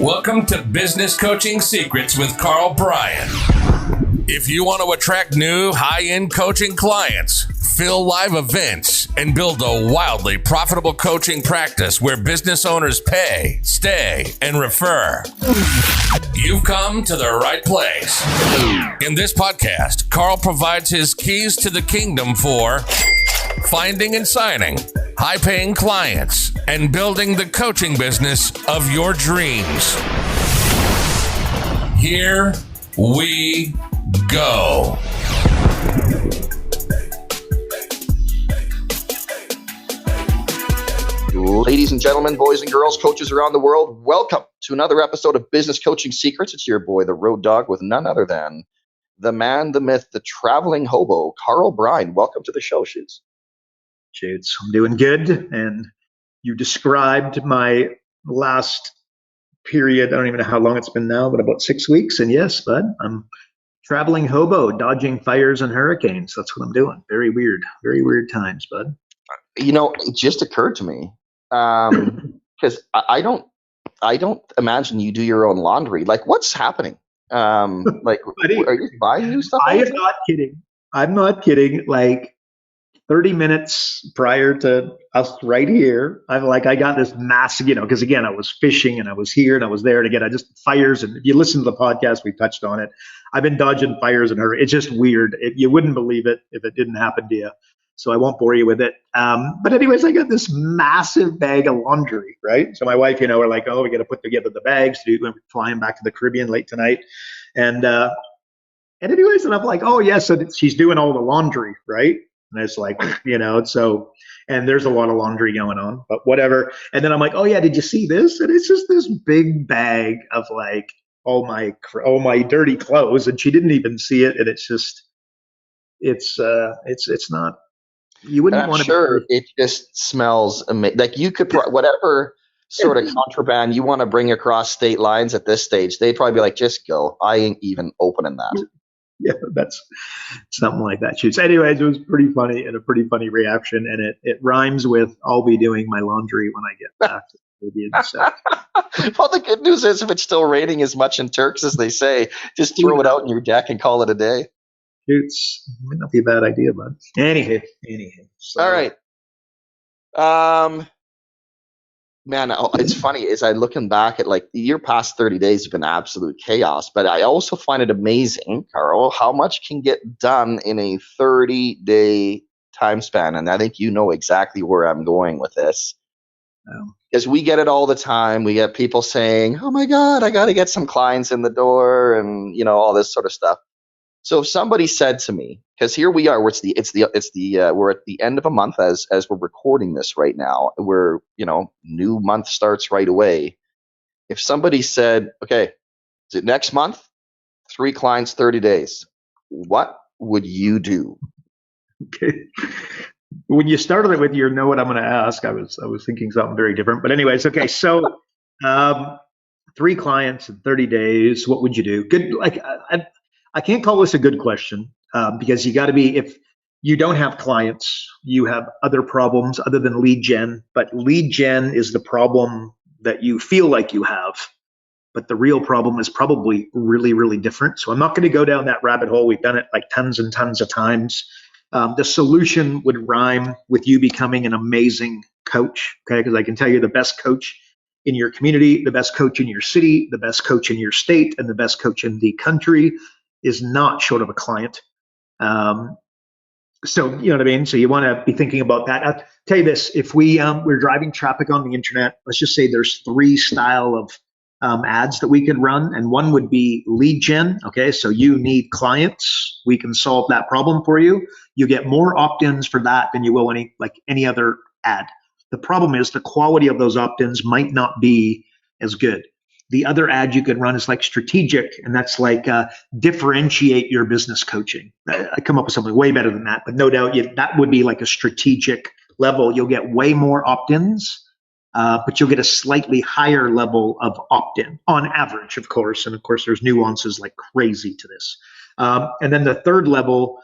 Welcome to Business Coaching Secrets with Karl Bryan. If you want to attract new high-end coaching clients, fill live events, and build a wildly profitable coaching practice where business owners pay, stay, and refer, you've come to the right place. In this podcast, Karl provides his keys to the kingdom for finding and signing high-paying clients and building the coaching business of your dreams. Here we go. Ladies and gentlemen, boys and girls, coaches around the world, welcome to another episode of Business Coaching Secrets. It's your boy, the Road Dog, with none other than the man, the myth, the traveling hobo, Karl Bryan. Welcome to the show, Shoots. Shoots, I'm doing good. And you described my last period. I don't even know how long it's been now, but about 6 weeks. And yes, bud, I'm traveling hobo, dodging fires and hurricanes. That's what I'm doing. Very weird times, bud. You know, it just occurred to me because I don't imagine you do your own laundry. Like, what's happening? Like, Buddy, are you buying new stuff? I am not kidding. I'm not kidding. Like 30 minutes prior to us right here, I got this massive, because again, I was fishing and I was here and I was there. And again, I just fires. And if you listen to the podcast, we touched on it. I've been dodging fires and it's just weird. You wouldn't believe it if it didn't happen to you. So I won't bore you with it. But anyways, I got this massive bag of laundry, right? So my wife, we're like, oh, we got to put together the bags. We're flying back to the Caribbean late tonight. And anyways, and I'm like, oh, yeah, so she's doing all the laundry, right? And it's like, so, and there's a lot of laundry going on, but whatever. And then I'm like, oh, yeah, did you see this? And it's just this big bag of like all my dirty clothes. And she didn't even see it. And it's just, it's not. You wouldn't want to. Sure, it just smells amazing. Like you could whatever sort of contraband you want to bring across state lines at this stage, they'd probably be like, "Just go. I ain't even opening that." Yeah, that's something like that. Shoots. Anyways, it was pretty funny and a pretty funny reaction, and it rhymes with "I'll be doing my laundry when I get back to the Caribbean." So. Well, the good news is, if it's still raining as much in Turks as they say, just throw it out in your deck and call it a day. Shoots, might not be a bad idea, bud. Anywho. So. All right. Man, it's funny as I looking back at like your past 30 days have been absolute chaos, but I also find it amazing, Karl, how much can get done in a 30-day time span. And I think you know exactly where I'm going with this. Because we get it all the time. We get people saying, oh my God, I got to get some clients in the door and, all this sort of stuff. So if somebody said to me, because here we are, we're at the end of a month as we're recording this right now. We're new month starts right away. If somebody said, okay, is it next month? 3 clients, 30 days. What would you do? Okay. When you started it with your know what I'm going to ask, I was thinking something very different. But anyways, okay. So 3 clients in 30 days. What would you do? Good. Like I can't call this a good question because you got to be, if you don't have clients, you have other problems other than lead gen, but lead gen is the problem that you feel like you have, but the real problem is probably really, really different. So I'm not going to go down that rabbit hole. We've done it like tons and tons of times. The solution would rhyme with you becoming an amazing coach, okay? Because I can tell you the best coach in your community, the best coach in your city, the best coach in your state, and the best coach in the country is not short of a client. So you know what I mean? So you want to be thinking about that. I'll tell you this, if we're driving traffic on the internet, let's just say there's 3 style of ads that we could run. And one would be lead gen. Okay. So you need clients. We can solve that problem for you. You get more opt-ins for that than you will any other ad. The problem is the quality of those opt-ins might not be as good. The other ad you could run is like strategic, and that's like differentiate your business coaching. I come up with something way better than that, but no doubt that would be like a strategic level. You'll get way more opt-ins, but you'll get a slightly higher level of opt-in on average, of course. And of course, there's nuances like crazy to this. And then the third level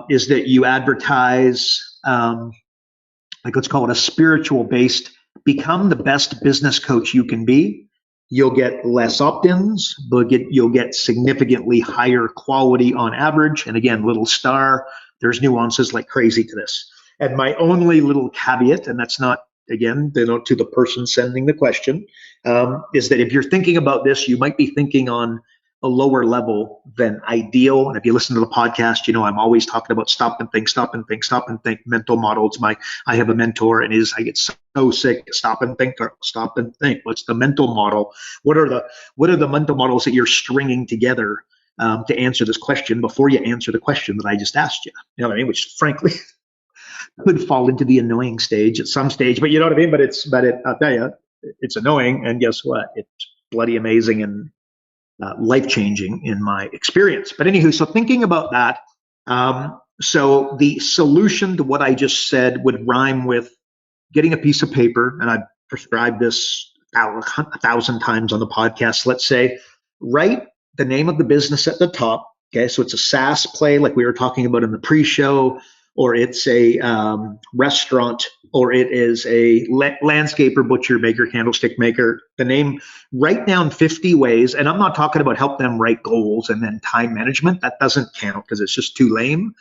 is that you advertise, like let's call it a spiritual based, become the best business coach you can be. you'll get less opt-ins, but you'll get significantly higher quality on average. And again, little star, there's nuances like crazy to this. And my only little caveat, and that's not, again, to the person sending the question, is that if you're thinking about this, you might be thinking on a lower level than ideal. And if you listen to the podcast, I'm always talking about stop and think, stop and think, stop and think mental model. I have a mentor, and I get so sick. Stop and think, or stop and think. What's the mental model? What are the mental models that you're stringing together to answer this question before you answer the question that I just asked you? You know what I mean? Which frankly could fall into the annoying stage at some stage, but you know what I mean? I'll tell you, it's annoying. And guess what? It's bloody amazing and life-changing in my experience. But anywho, so thinking about that, so the solution to what I just said would rhyme with getting a piece of paper, and I've prescribed this 1,000 times on the podcast. Let's say, write the name of the business at the top. Okay, so it's a SaaS play like we were talking about in the pre-show, or it's a restaurant, or it is a landscaper, butcher, baker, candlestick maker. The name, write down 50 ways, and I'm not talking about help them write goals and then time management. That doesn't count because it's just too lame.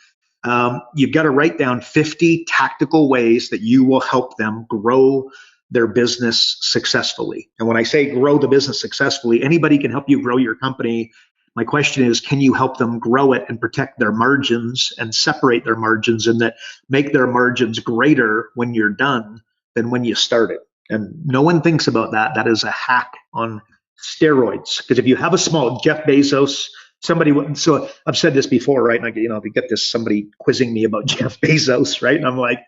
You've got to write down 50 tactical ways that you will help them grow their business successfully. And when I say grow the business successfully, anybody can help you grow your company. My question is, can you help them grow it and protect their margins and separate their margins, and that make their margins greater when you're done than when you started? And no one thinks about that. That is a hack on steroids. Because if you have a small Jeff Bezos, so I've said this before, right? And we get this, somebody quizzing me about Jeff Bezos, right? And I'm like,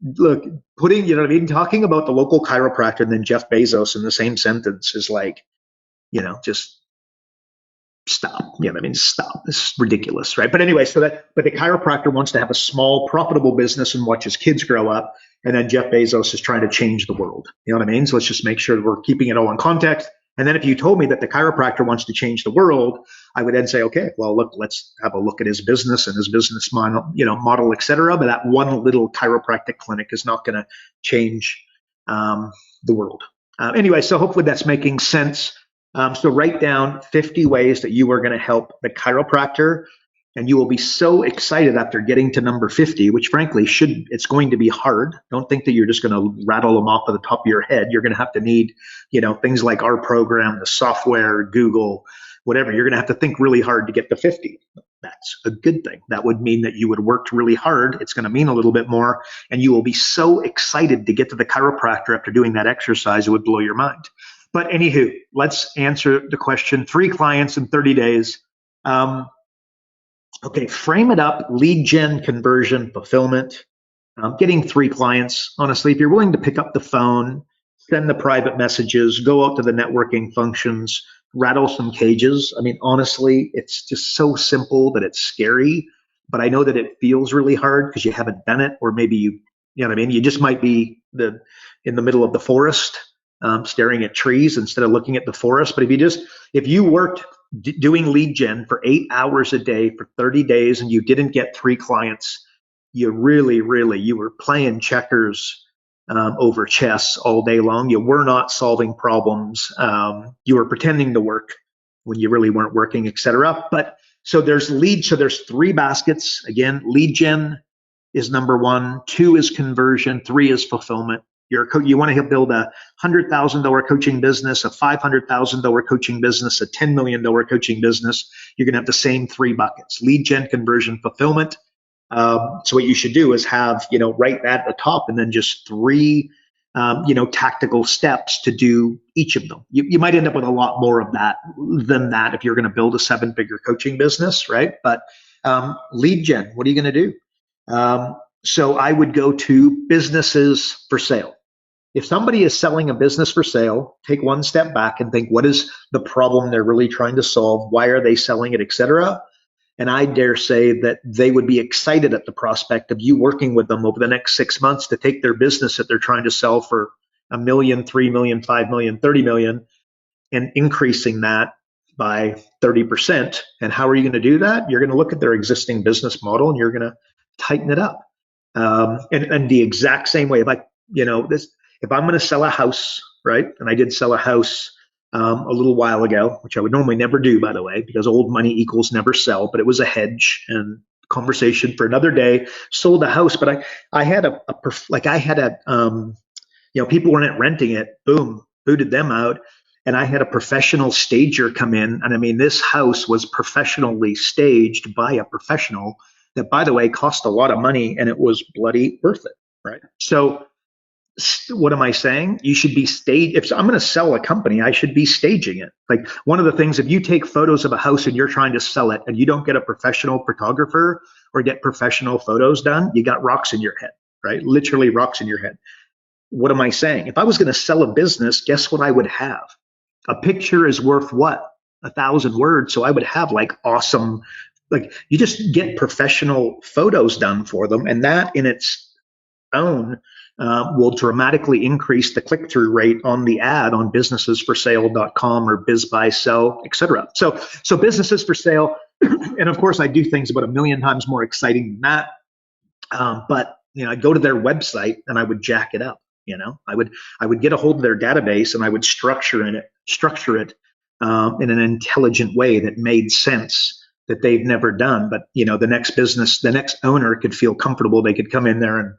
look, talking about the local chiropractor and then Jeff Bezos in the same sentence is like, just stop. Stop. This is ridiculous, right? But anyway, but the chiropractor wants to have a small, profitable business and watch his kids grow up. And then Jeff Bezos is trying to change the world. You know what I mean? So let's just make sure that we're keeping it all in context. And then if you told me that the chiropractor wants to change the world, I would then say, okay, well, look, let's have a look at his business and his business model, et cetera. But that one little chiropractic clinic is not going to change the world. Anyway, so hopefully that's making sense. So write down 50 ways that you are going to help the chiropractor, and you will be so excited after getting to number 50, which frankly it's going to be hard. Don't think that you're just going to rattle them off at the top of your head. You're going to have to need, things like our program, the software, Google, whatever. You're going to have to think really hard to get to 50. That's a good thing. That would mean that you would work really hard. It's going to mean a little bit more, and you will be so excited to get to the chiropractor after doing that exercise. It would blow your mind. But anywho, let's answer the question. 3 clients in 30 days. Okay, frame it up. Lead gen, conversion, fulfillment. Getting 3 clients. Honestly, if you're willing to pick up the phone, send the private messages, go out to the networking functions, rattle some cages. Honestly, it's just so simple that it's scary. But I know that it feels really hard because you haven't done it, or maybe you just might be in the middle of the forest. Staring at trees instead of looking at the forest. But if you worked doing lead gen for 8 hours a day for 30 days and you didn't get 3 clients, you were playing checkers over chess all day long. You were not solving problems. You were pretending to work when you really weren't working, etc. But so there's 3 baskets. Again, lead gen is number 1, 2 is conversion, 3 is fulfillment. You want to build a $100,000 coaching business, a $500,000 coaching business, a $10 million coaching business. You're going to have the same 3 buckets: lead gen, conversion, fulfillment. So what you should do is have, right at the top, and then just 3, tactical steps to do each of them. You might end up with a lot more of that than that if you're going to build a 7-figure coaching business, right? But lead gen, what are you going to do? So I would go to businesses for sale. If somebody is selling a business for sale, take one step back and think, what is the problem they're really trying to solve? Why are they selling it, etc.? And I dare say that they would be excited at the prospect of you working with them over the next 6 months to take their business that they're trying to sell for $1 million, $3 million, $5 million, $30 million, and increasing that by 30%. And how are you going to do that? You're going to look at their existing business model and you're going to tighten it up. And the exact same way, if I'm going to sell a house, right? And I did sell a house a little while ago, which I would normally never do, by the way, because old money equals never sell, but it was a hedge and conversation for another day. Sold a house, but I had people weren't renting it. Boom, booted them out. And I had a professional stager come in. And I mean, this house was professionally staged by a professional that, by the way, cost a lot of money, and it was bloody worth it. Right. So what am I saying? You should be staged. If I'm going to sell a company, I should be staging it. Like, one of the things, if you take photos of a house and you're trying to sell it and you don't get a professional photographer or get professional photos done, you got rocks in your head, right? Literally rocks in your head. What am I saying? If I was going to sell a business, guess what I would have? A picture is worth what? 1,000 words. So I would have like awesome, like, you just get professional photos done for them. And that in its own will dramatically increase the click-through rate on the ad on businessesforsale.com or BizBuySell, et cetera. So businesses for sale, and of course I do things about 1,000,000 times more exciting than that. But I'd go to their website and I would jack it up. I would get a hold of their database and I would structure it in an intelligent way that made sense, that they've never done. But the next owner could feel comfortable. They could come in there and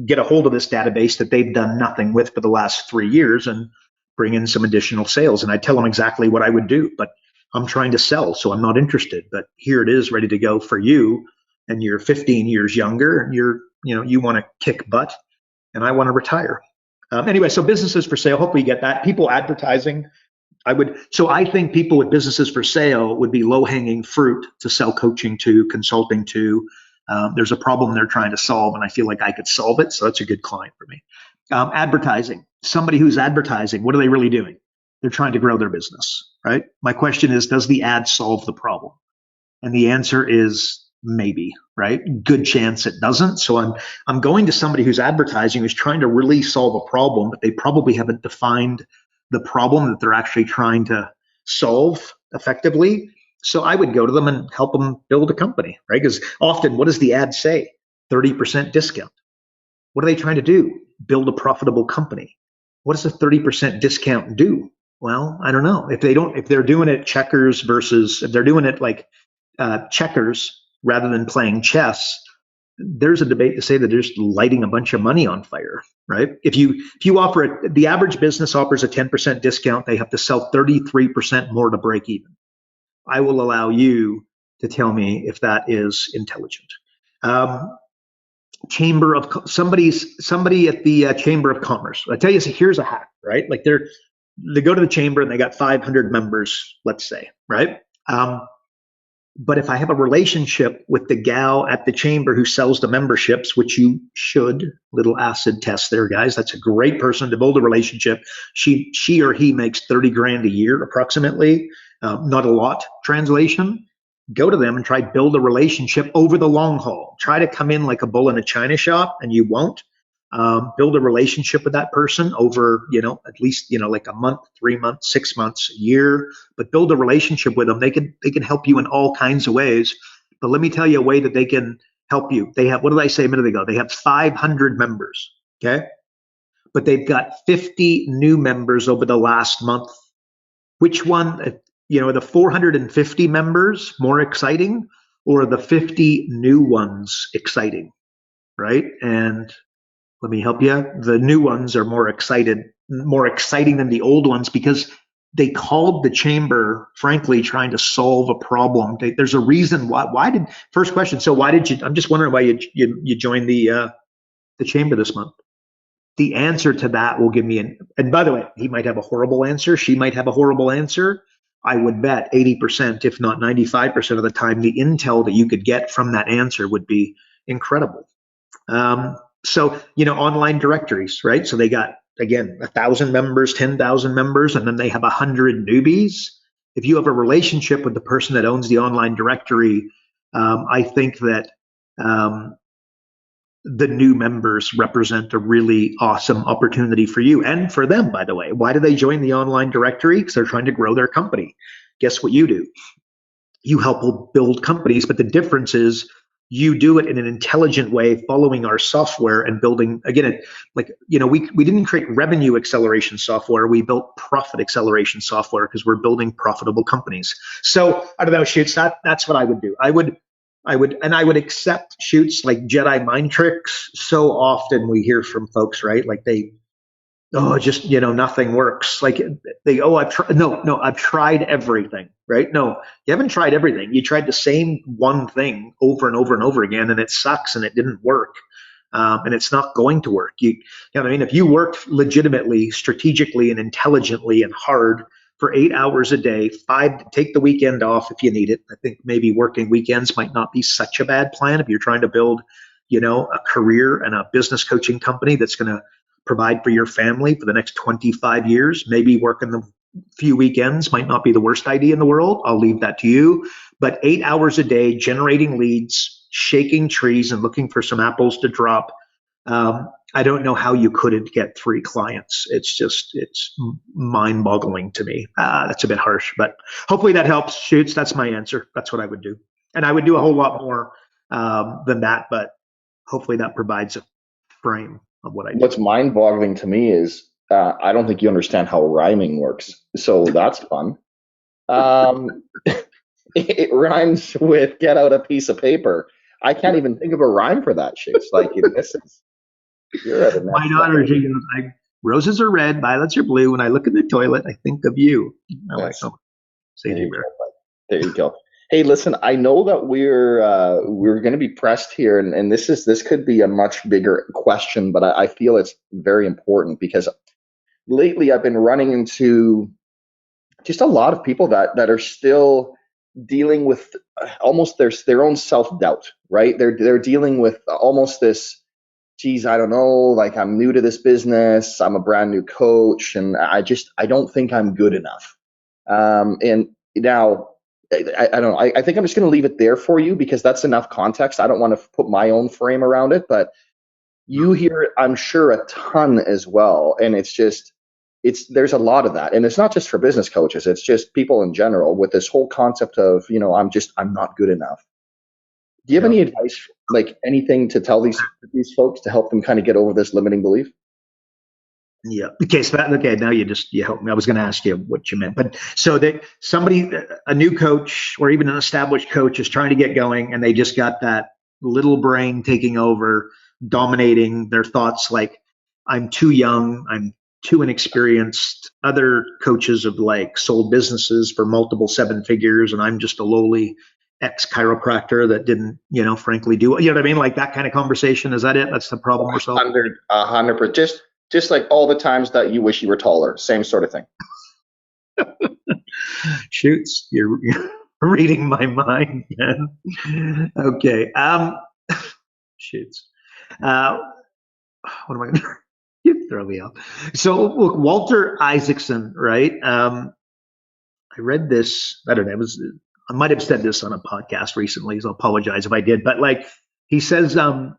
get a hold of this database that they've done nothing with for the last 3 years and bring in some additional sales. And I tell them exactly what I would do, but I'm trying to sell, so I'm not interested. But here it is, ready to go for you. And you're 15 years younger, and you want to kick butt, and I want to retire. Anyway, so businesses for sale. Hopefully you get that. People advertising. I think people with businesses for sale would be low-hanging fruit to sell coaching to, consulting to. There's a problem they're trying to solve, and I feel like I could solve it, so that's a good client for me. Advertising. Somebody who's advertising, what are they really doing? They're trying to grow their business, right? My question is, does the ad solve the problem? And the answer is maybe, right? Good chance it doesn't. So I'm going to somebody who's advertising, who's trying to really solve a problem, but they probably haven't defined the problem that they're actually trying to solve effectively. So I would go to them and help them build a company, right? Because often, what does the ad say? 30% discount. What are they trying to do? Build a profitable company. What does a 30% discount do? Well, I don't know. If they're doing it checkers versus, if they're doing it like checkers rather than playing chess, there's a debate to say that they're just lighting a bunch of money on fire, right? If you offer it, the average business offers a 10% discount, they have to sell 33% more to break even. I will allow you to tell me if that is intelligent. Somebody at the Chamber of Commerce. I tell you, here's a hack, right? Like they go to the chamber and they got 500 members, let's say, right? But if I have a relationship with the gal at the chamber who sells the memberships, which you should, little acid test there, guys. That's a great person to build a relationship. She or he makes 30 grand a year approximately. Not a lot, translation. Go to them and try build a relationship over the long haul. Try to come in like a bull in a china shop, and you won't. Build a relationship with that person over, at least, like a month, 3 months, 6 months, a year, but build a relationship with them. They can help you in all kinds of ways. But let me tell you a way that they can help you. They have, what did I say a minute ago? They have 500 members. Okay. But they've got 50 new members over the last month. Which one, are the 450 members more exciting, or are the 50 new ones exciting? Right. And let me help you. The new ones are more exciting than the old ones, because they called the chamber, frankly, trying to solve a problem. There's a reason why. First question. So why did you? I'm just wondering why you joined the chamber this month. The answer to that will give me and by the way, he might have a horrible answer. She might have a horrible answer. I would bet 80%, if not 95% of the time, the intel that you could get from that answer would be incredible. So, online directories, right? So they got, again, 1,000 members, 10,000 members, and then they have 100 newbies. If you have a relationship with the person that owns the online directory, I think that the new members represent a really awesome opportunity for you and for them, by the way. Why do they join the online directory? Because they're trying to grow their company. Guess what you do? You help build companies, but the difference is you do it in an intelligent way, following our software and building, again, we didn't create revenue acceleration software. We built profit acceleration software because we're building profitable companies. So I don't know, Shoots, that's what I would do. I would accept, Shoots, like Jedi mind tricks. So often we hear from folks, right? Like just, nothing works. Like I've tried everything, right? No, you haven't tried everything. You tried the same one thing over and over and over again, and it sucks and it didn't work. And it's not going to work. You know what I mean? If you worked legitimately, strategically, and intelligently and hard for 8 hours a day, take the weekend off if you need it. I think maybe working weekends might not be such a bad plan if you're trying to build, a career and a business coaching company that's going to provide for your family for the next 25 years. Maybe working the few weekends might not be the worst idea in the world. I'll leave that to you. But 8 hours a day, generating leads, shaking trees, and looking for some apples to drop. I don't know how you couldn't get 3 clients. It's mind-boggling to me. That's a bit harsh, but hopefully that helps. Shoots, that's my answer. That's what I would do. And I would do a whole lot more than that, but hopefully that provides a frame of what I do. What's mind-boggling to me is I don't think you understand how rhyming works. So that's fun. It rhymes with get out a piece of paper. I can't even think of a rhyme for that, Shoots. Like, you're at a my daughter, she goes, roses are red, violets are blue. When I look at the toilet, I think of you. I'm like, oh, say there you go. Hey, listen, I know that we're going to be pressed here, and this could be a much bigger question, but I feel it's very important because lately I've been running into just a lot of people that are still dealing with almost their own self-doubt, right? They're dealing with almost this, geez, I don't know, like I'm new to this business, I'm a brand new coach, and I don't think I'm good enough. And now, I don't know. I think I'm just going to leave it there for you because that's enough context. I don't want to put my own frame around it, but you hear it, I'm sure, a ton as well. And there's a lot of that. And it's not just for business coaches. It's just people in general with this whole concept of, I'm not good enough. Do you have any advice, like anything to tell these folks to help them kind of get over this limiting belief? Yeah. Okay. Now you helped me. I was going to ask you what you meant, but so that a new coach or even an established coach is trying to get going, and they just got that little brain taking over, dominating their thoughts. Like, I'm too young. I'm too inexperienced. Other coaches have sold businesses for multiple 7 figures, and I'm just a lowly ex-chiropractor that didn't, frankly do it. You know what I mean? Like that kind of conversation. Is that it? That's the problem we're solving? 100%. Just like all the times that you wish you were taller, same sort of thing. Shoots, you're reading my mind, man. Okay. Shoots. What am I going to do? You throw me off. So look, Walter Isaacson, right? I read this. I don't know. I might have said this on a podcast recently, so I apologize if I did. But he says, I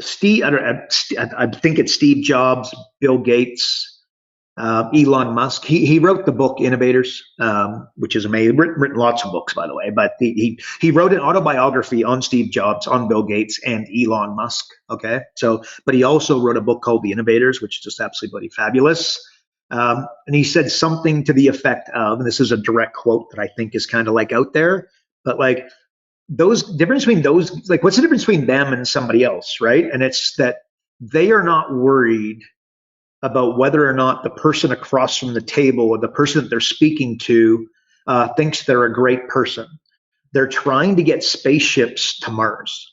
think it's Steve Jobs, Bill Gates, Elon Musk. He wrote the book Innovators, which is amazing. Written lots of books, by the way, but he wrote an autobiography on Steve Jobs, on Bill Gates, and Elon Musk. Okay, but he also wrote a book called The Innovators, which is just absolutely fabulous. And he said something to the effect of, and this is a direct quote that I think is kind of out there, but what's the difference between them and somebody else, right? And it's that they are not worried about whether or not the person across from the table or the person that they're speaking to thinks they're a great person. They're trying to get spaceships to Mars,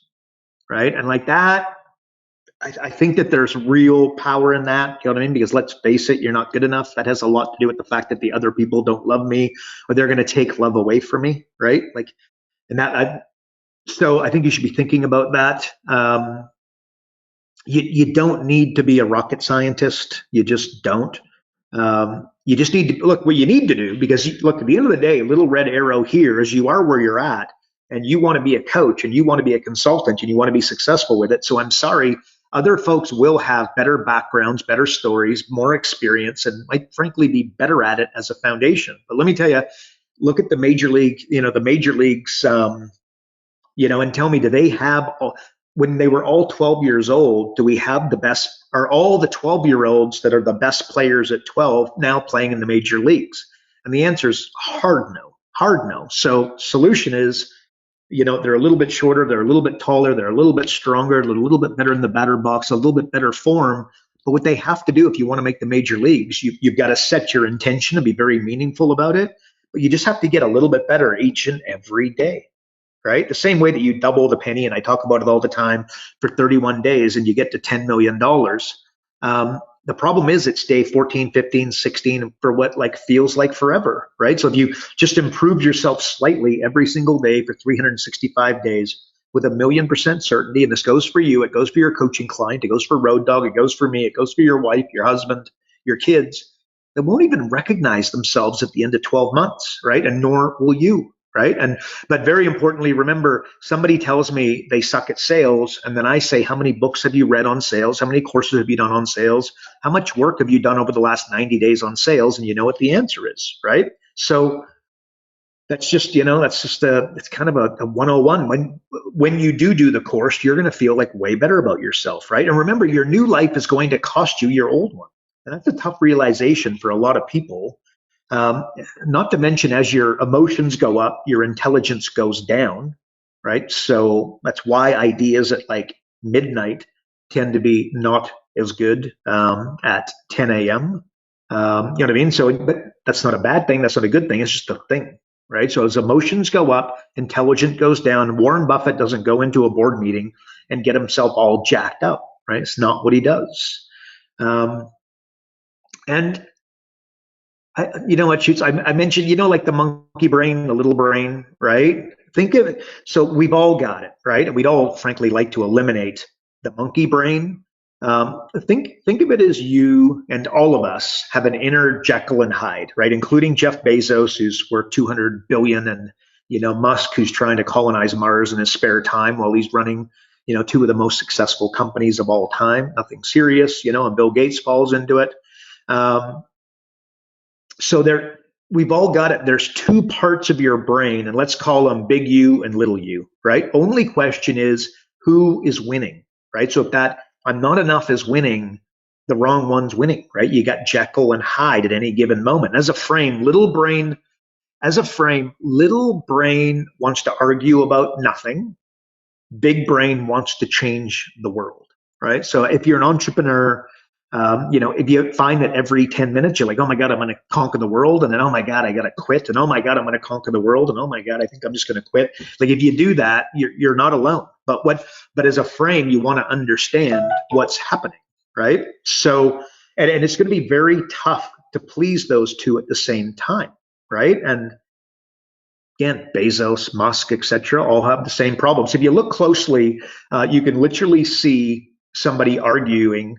right? And that, I think that there's real power in that, you know what I mean? Because let's face it, you're not good enough. That has a lot to do with the fact that the other people don't love me, or they're going to take love away from me, right? So I think you should be thinking about that. You don't need to be a rocket scientist. You just don't. You just need to look what you need to do, because at the end of the day, little red arrow here is you are where you're at, and you want to be a coach, and you want to be a consultant, and you want to be successful with it. So I'm sorry, other folks will have better backgrounds, better stories, more experience, and might frankly be better at it as a foundation. But let me tell you, look at the major league, the major leagues, and tell me, do they have, when they were all 12 years old, do we have the best, are all the 12-year-olds that are the best players at 12 now playing in the major leagues? And the answer is hard no. So solution is, they're a little bit shorter, they're a little bit taller, they're a little bit stronger, a little bit better in the batter box, a little bit better form. But what they have to do if you want to make the major leagues, you've got to set your intention and be very meaningful about it. But you just have to get a little bit better each and every day, right? The same way that you double the penny, and I talk about it all the time, for 31 days and you get to $10 million. The problem is it's day 14, 15, 16 for what feels like forever, right? So if you just improve yourself slightly every single day for 365 days with 1,000,000% certainty, and this goes for you, it goes for your coaching client, it goes for Road Dogg, it goes for me, it goes for your wife, your husband, your kids, they won't even recognize themselves at the end of 12 months, right? And nor will you. Right. But very importantly, remember, somebody tells me they suck at sales. And then I say, how many books have you read on sales? How many courses have you done on sales? How much work have you done over the last 90 days on sales? And you know what the answer is, right? So that's just, it's kind of a 101. When you do the course, you're going to feel way better about yourself. Right. And remember, your new life is going to cost you your old one. And that's a tough realization for a lot of people. Not to mention, as your emotions go up, your intelligence goes down, right? So that's why ideas at midnight tend to be not as good at 10 a.m. You know what I mean? So, but that's not a bad thing. That's not a good thing. It's just a thing, right? So as emotions go up, intelligence goes down. Warren Buffett doesn't go into a board meeting and get himself all jacked up, right? It's not what he does. And you know what, Shoots? I mentioned, the monkey brain, the little brain, right? Think of it. So we've all got it, right? And we'd all, frankly, like to eliminate the monkey brain. Think of it as you and all of us have an inner Jekyll and Hyde, right? Including Jeff Bezos, who's worth 200 billion, and Musk, who's trying to colonize Mars in his spare time while he's running, two of the most successful companies of all time. Nothing serious, and Bill Gates falls into it. So we've all got it. There's two parts of your brain, and let's call them big U and little u, right? Only question is, who is winning, right? So if that I'm not enough is winning, the wrong one's winning, right? You got Jekyll and Hyde at any given moment. As a frame, little brain wants to argue about nothing. Big brain wants to change the world, right? So if you're an entrepreneur, if you find that every 10 minutes you're like, oh my God, I'm going to conquer the world. And then, oh my God, I got to quit. And oh my God, I'm going to conquer the world. And oh my God, I think I'm just going to quit. If you do that, you're not alone. But as a frame, you want to understand what's happening, right? So, and it's going to be very tough to please those two at the same time, right? And again, Bezos, Musk, etc., all have the same problems. If you look closely, you can literally see somebody arguing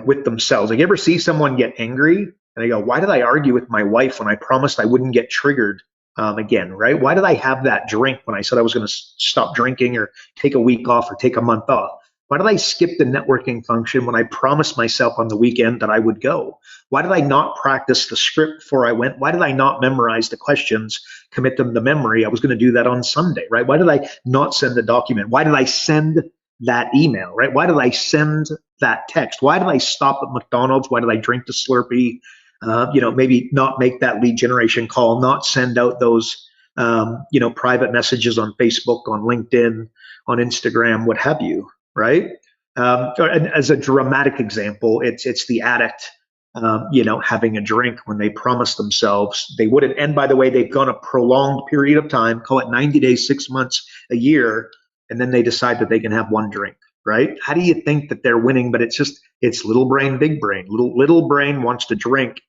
with themselves. You ever see someone get angry and they go, why did I argue with my wife when I promised I wouldn't get triggered again, right? Why did I have that drink when I said I was going to stop drinking or take a week off or take a month off? Why did I skip the networking function when I promised myself on the weekend that I would go? Why did I not practice the script before I went? Why did I not memorize the questions, commit them to memory? I was going to do that on Sunday, right? Why did I not send the document? Why did I send that email, right? Why did I send that text? Why did I stop at McDonald's? Why did I drink the Slurpee? Maybe not make that lead generation call, not send out those, private messages on Facebook, on LinkedIn, on Instagram, what have you, right? And as a dramatic example, it's the addict, having a drink when they promised themselves they wouldn't. And by the way, they've gone a prolonged period of time, call it 90 days, 6 months, a year, and then they decide that they can have one drink, right? How do you think that they're winning? But it's little brain, big brain. Little brain wants to drink,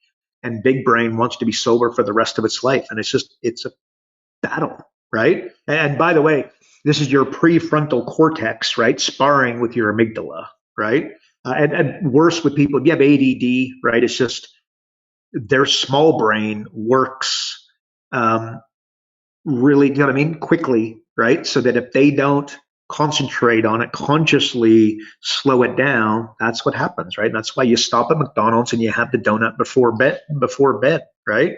and big brain wants to be sober for the rest of its life. And it's a battle, right? And by the way, this is your prefrontal cortex, right? Sparring with your amygdala, right? And worse with people, if you have ADD, right? It's just their small brain works really, quickly, right? So that if they don't concentrate on it, consciously slow it down, that's what happens, right? And that's why you stop at McDonald's and you have the donut before bed, right?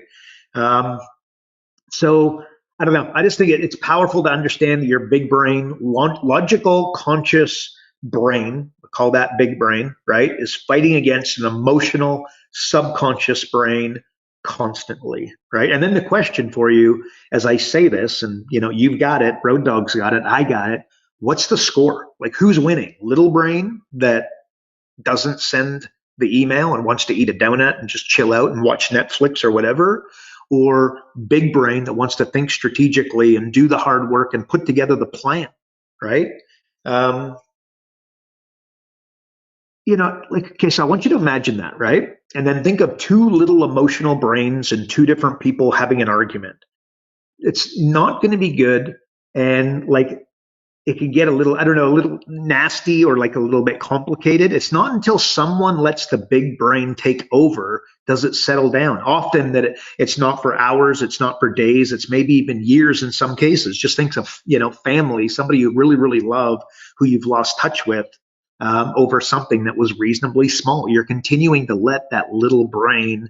So I don't know. I just think it's powerful to understand that your big brain, logical, conscious brain, we call that big brain, right, is fighting against an emotional, subconscious brain constantly, right? And then the question for you, as I say this, and you've got it, Road Dog's got it, I got it. What's the score? Like, who's winning? Little brain that doesn't send the email and wants to eat a donut and just chill out and watch Netflix or whatever, or big brain that wants to think strategically and do the hard work and put together the plan, right? Um, like, okay, so I want you to imagine that, right? And then think of two little emotional brains and two different people having an argument. It's not going to be good. And like, it can get a little, I don't know, a little nasty or like a little bit complicated. It's not until someone lets the big brain take over does it settle down. Often that it's not for hours, it's not for days, it's maybe even years in some cases. Just think of, family, somebody you really, really love who you've lost touch with over something that was reasonably small. You're continuing to let that little brain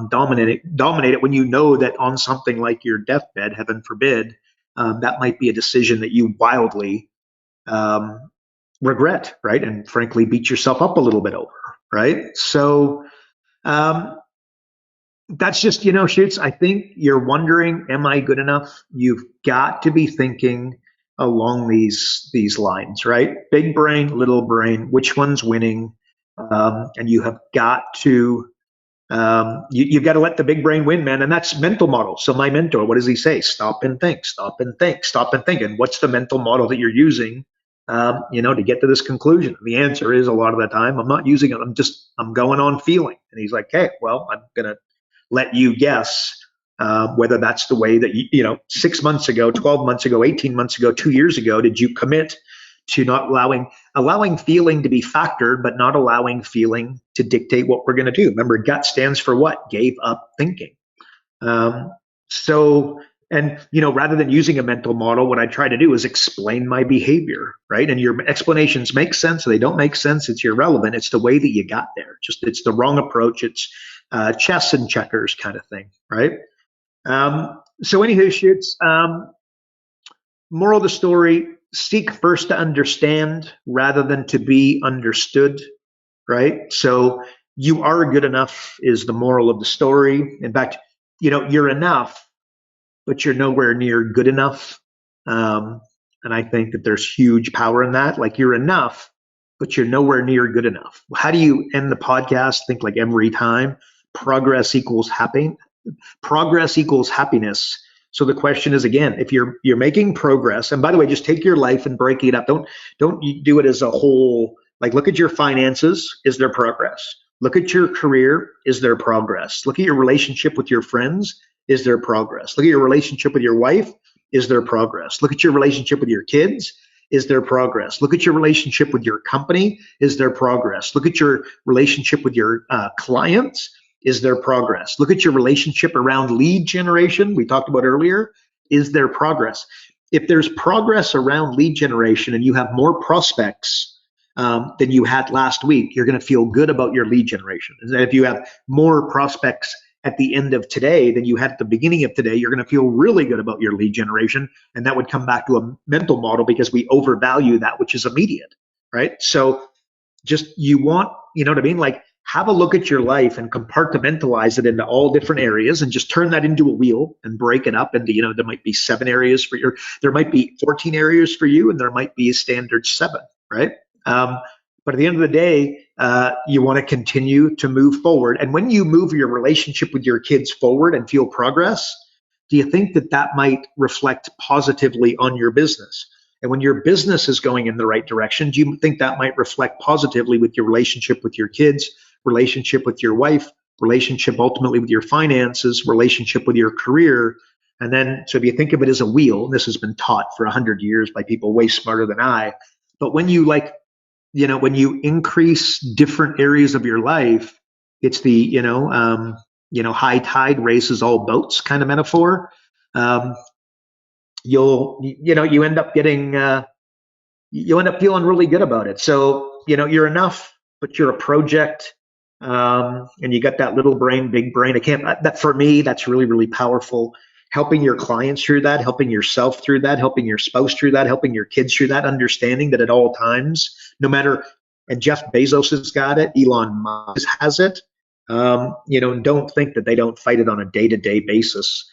dominate it when you know that on something like your deathbed, heaven forbid, that might be a decision that you wildly regret, right? And frankly, beat yourself up a little bit over, right? So that's just, Shoots, I think you're wondering, am I good enough? You've got to be thinking along these lines, right? Big brain, little brain, which one's winning? And you have got to you've got to let the big brain win, man. And that's mental model. So my mentor, what does he say? Stop and think, stop and think, stop and think. And what's the mental model that you're using, to get to this conclusion? And the answer is, a lot of the time, I'm not using it. I'm going on feeling. And he's like, hey, well, I'm going to let you guess whether that's the way that 6 months ago, 12 months ago, 18 months ago, 2 years ago, did you commit to not allowing feeling to be factored, but not allowing feeling to dictate what we're going to do. Remember, gut stands for what? Gave up thinking. Rather than using a mental model, what I try to do is explain my behavior, right? And your explanations make sense, or they don't make sense. It's irrelevant. It's the way that you got there. It's the wrong approach. It's chess and checkers kind of thing, right? So anywho, Shoots, moral of the story, seek first to understand rather than to be understood, right? So you are good enough is the moral of the story. In fact, you're enough, but you're nowhere near good enough. And I think that there's huge power in that. Like, you're enough, but you're nowhere near good enough. How do you end the podcast? Think like every time, progress equals happiness. So the question is, again, if you're making progress, and by the way, just take your life and break it up. Don't do it as a whole. Like, look at your finances. Is there progress? Look at your career. Is there progress? Look at your relationship with your friends. Is there progress? Look at your relationship with your wife. Is there progress? Look at your relationship with your kids. Is there progress? Look at your relationship with your company. Is there progress? Look at your relationship with your clients. Is there progress? Look at your relationship around lead generation we talked about earlier. Is there progress? If there's progress around lead generation and you have more prospects than you had last week, you're going to feel good about your lead generation. And if you have more prospects at the end of today than you had at the beginning of today, you're going to feel really good about your lead generation. And that would come back to a mental model, because we overvalue that which is immediate, right? So just, you want, you know what I mean? Like, have a look at your life and compartmentalize it into all different areas, and just turn that into a wheel and break it up into, there might be 7 areas for there might be 14 areas for you, and there might be a standard 7, right? But at the end of the day, you want to continue to move forward. And when you move your relationship with your kids forward and feel progress, do you think that might reflect positively on your business? And when your business is going in the right direction, do you think that might reflect positively with your relationship with your kids, relationship with your wife, relationship ultimately with your finances, relationship with your career? And then, so if you think of it as a wheel, and this has been taught for 100 years by people way smarter than I, but when you when you increase different areas of your life, it's the, high tide raises all boats kind of metaphor. You end up getting, you end up feeling really good about it. So, you're enough, but you're a project. And you got that little brain, big brain. That for me, that's really, really powerful. helping your clients through that, helping yourself through that, helping your spouse through that, helping your kids through that, understanding that at all times, no matter, and Jeff Bezos has got it, Elon Musk has it, don't think that they don't fight it on a day-to-day basis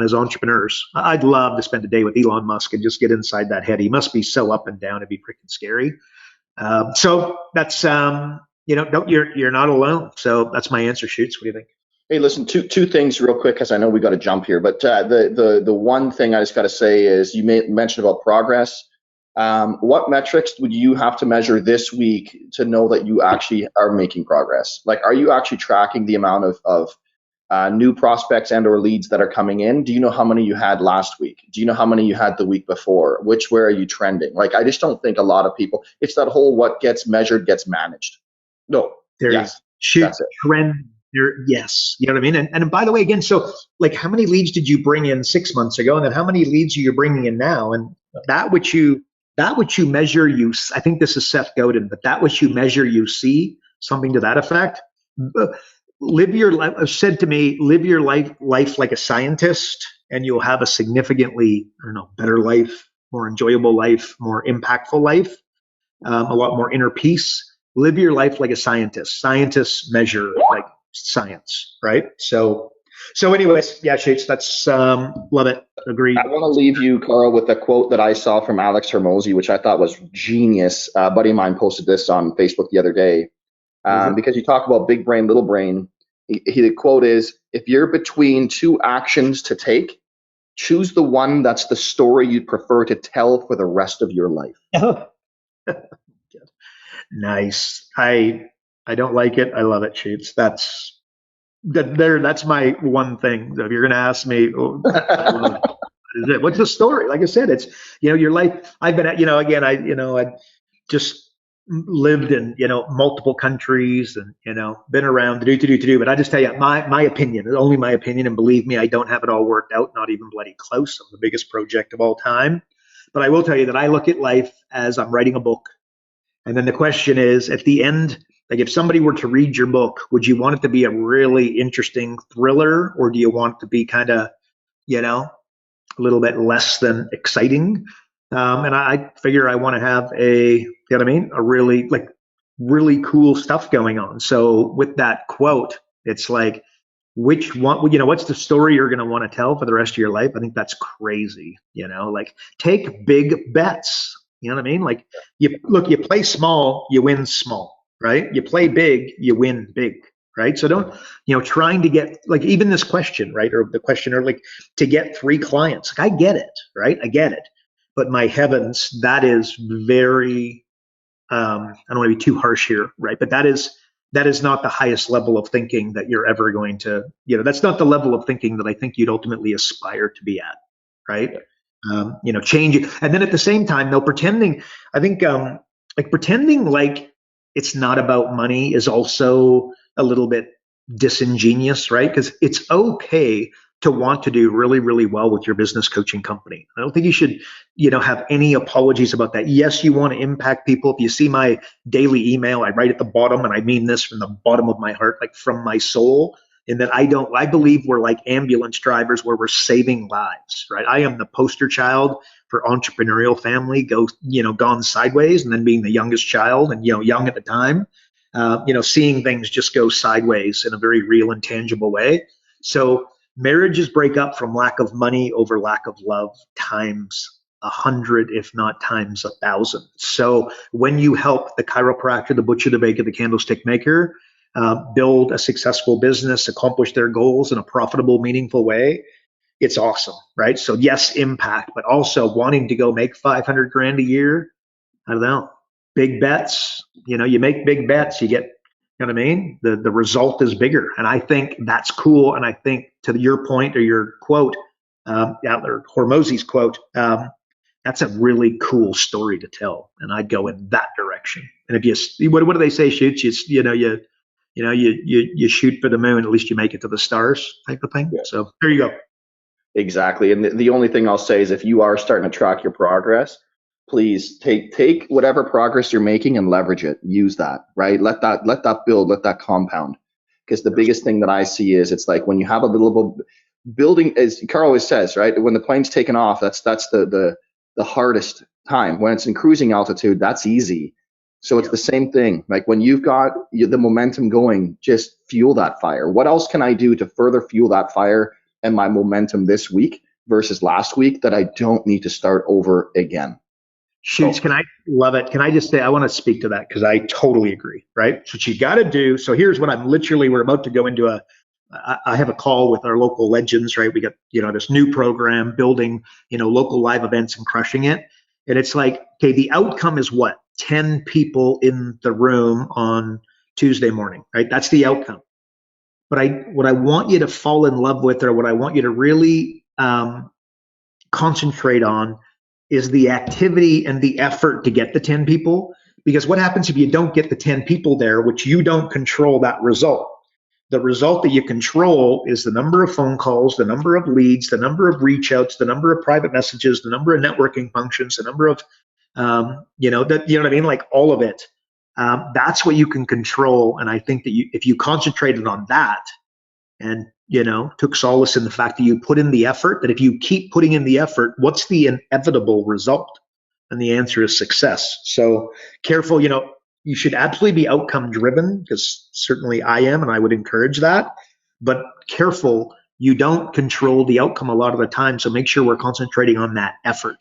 as entrepreneurs. I'd love to spend a day with Elon Musk and just get inside that head. He must be so up and down. It'd be freaking scary. So that's, you're not alone. So that's my answer, Shoots. What do you think? Hey, listen, two things real quick, because I know we got to jump here. But the one thing I just got to say is you mentioned about progress. What metrics would you have to measure this week to know that you actually are making progress? Like, are you actually tracking the amount of new prospects and or leads that are coming in? Do you know how many you had last week? Do you know how many you had the week before? Which way are you trending? Like, I just don't think a lot of people, it's that whole what gets measured gets managed. No. There yes. Shoot trend. Yes. You know what I mean? And by the way, again, so like how many leads did you bring in 6 months ago? And then how many leads are you bringing in now? And that which you measure, I think this is Seth Godin, but that which you measure, you see, something to that effect. Live your life, said to me, live your life like a scientist, and you'll have a significantly, better life, more enjoyable life, more impactful life, a lot more inner peace. Live your life like a scientist. Scientists measure like science, right? So anyways, yeah, Shades, that's, love it. Agreed. I want to leave you, Carl, with a quote that I saw from Alex Hermosi, which I thought was genius. A buddy of mine posted this on Facebook the other day. Because you talk about big brain, little brain. The quote is, if you're between two actions to take, choose the one that's the story you'd prefer to tell for the rest of your life. Nice. I don't like it. I love it, Shoots. That's my one thing. So if you're going to ask me, what's the story? Like I said, it's, your life. I've been at, again, I just lived in, multiple countries and, been around to do. But I just tell you, my opinion is only my opinion. And believe me, I don't have it all worked out, not even bloody close. I'm the biggest project of all time. But I will tell you that I look at life as I'm writing a book. And then the question is, at the end, like if somebody were to read your book, would you want it to be a really interesting thriller, or do you want it to be kind of, a little bit less than exciting? And I figure I want to have a really cool stuff going on. So with that quote, it's like, which one, what's the story you're going to want to tell for the rest of your life? I think that's crazy. Like take big bets. You know what I mean? Like you play small, you win small, right? You play big, you win big, right? So don't, trying to get, like even this question, right? Or the question, or like to get 3 clients. Like I get it, right? I get it. But my heavens, that is very, I don't want to be too harsh here, right? But that is not the highest level of thinking that you're ever going to, that's not the level of thinking that I think you'd ultimately aspire to be at, right? Change it. And then at the same time, though, pretending, I think, pretending like it's not about money is also a little bit disingenuous, right? Because it's okay to want to do really, really well with your business coaching company. I don't think you should, have any apologies about that. Yes, you want to impact people. If you see my daily email, I write at the bottom, and I mean this from the bottom of my heart, like from my soul, in that I believe we're like ambulance drivers where we're saving lives, right? I am the poster child for entrepreneurial family gone sideways, and then being the youngest child and, young at the time, seeing things just go sideways in a very real and tangible way. So marriages break up from lack of money over lack of love times 100, if not times 1,000. So when you help the chiropractor, the butcher, the baker, the candlestick maker, build a successful business, accomplish their goals in a profitable, meaningful way, it's awesome, right? So yes, impact, but also wanting to go make 500 grand a year. I don't know, big bets, you make big bets, you get, you know what I mean? The result is bigger. And I think that's cool. And I think to your point or your quote, or Hormozi's quote, that's a really cool story to tell. And I'd go in that direction. And if you, what do they say, Shoots? You shoot for the moon, at least you make it to the stars type of thing. Yeah. So there you go. Exactly. And the only thing I'll say is if you are starting to track your progress, please take whatever progress you're making and leverage it. Use that, right? Let that build, let that compound. Because the biggest thing that I see is it's like when you have a little building, as Carl always says, right? When the plane's taken off, that's the hardest time. When it's in cruising altitude, that's easy. So it's the same thing. Like when you've got the momentum going, just fuel that fire. What else can I do to further fuel that fire and my momentum this week versus last week that I don't need to start over again? Shoots, can I love it? Can I just say, I want to speak to that because I totally agree, right? So what you got to do. So here's what we're about to go into I have a call with our local legends, right? We got, this new program building, local live events and crushing it. And it's like, okay, the outcome is what? 10 people in the room on Tuesday morning, right? That's the outcome. But what I want you to fall in love with, or what I want you to really concentrate on, is the activity and the effort to get the 10 people. Because what happens if you don't get the 10 people there, which you don't control that result? The result that you control is the number of phone calls, the number of leads, the number of reach outs, the number of private messages, the number of networking functions, the number of, you know what I mean? Like all of it. That's what you can control. And I think that if you concentrated on that and, took solace in the fact that you put in the effort, that if you keep putting in the effort, what's the inevitable result? And the answer is success. So careful, you should absolutely be outcome driven, because certainly I am, and I would encourage that. But careful, you don't control the outcome a lot of the time. So make sure we're concentrating on that effort.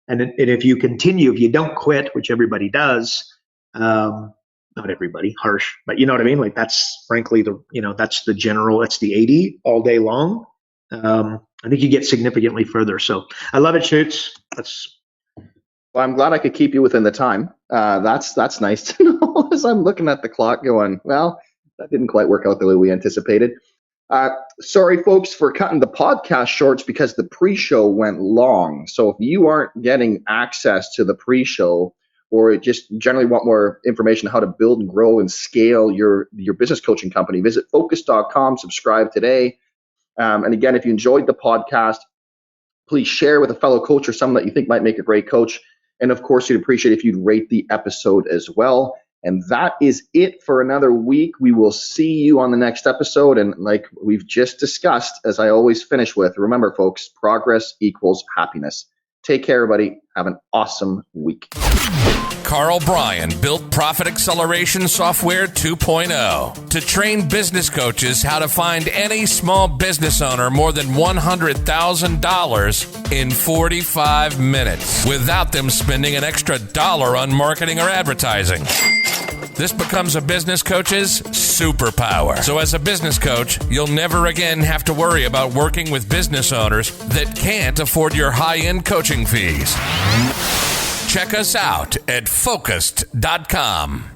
And if you continue, if you don't quit, which everybody does, not everybody, harsh, but you know what I mean? Like that's frankly that's the 80 all day long. I think you get significantly further. So I love it, Shoots. Well, I'm glad I could keep you within the time. That's nice to know. As I'm looking at the clock going, well, that didn't quite work out the way we anticipated. Sorry, folks, for cutting the podcast shorts because the pre-show went long. So if you aren't getting access to the pre-show, or just generally want more information on how to build and grow and scale your business coaching company, visit focus.com, subscribe today. And again, if you enjoyed the podcast, please share with a fellow coach or someone that you think might make a great coach. And of course, we'd appreciate if you'd rate the episode as well. And that is it for another week. We will see you on the next episode. And like we've just discussed, as I always finish with, remember, folks, progress equals happiness. Take care, everybody. Have an awesome week. Karl Bryan built Profit Acceleration Software 2.0 to train business coaches how to find any small business owner more than $100,000 in 45 minutes without them spending an extra dollar on marketing or advertising. This becomes a business coach's superpower. So as a business coach, you'll never again have to worry about working with business owners that can't afford your high-end coaching fees. Check us out at focused.com.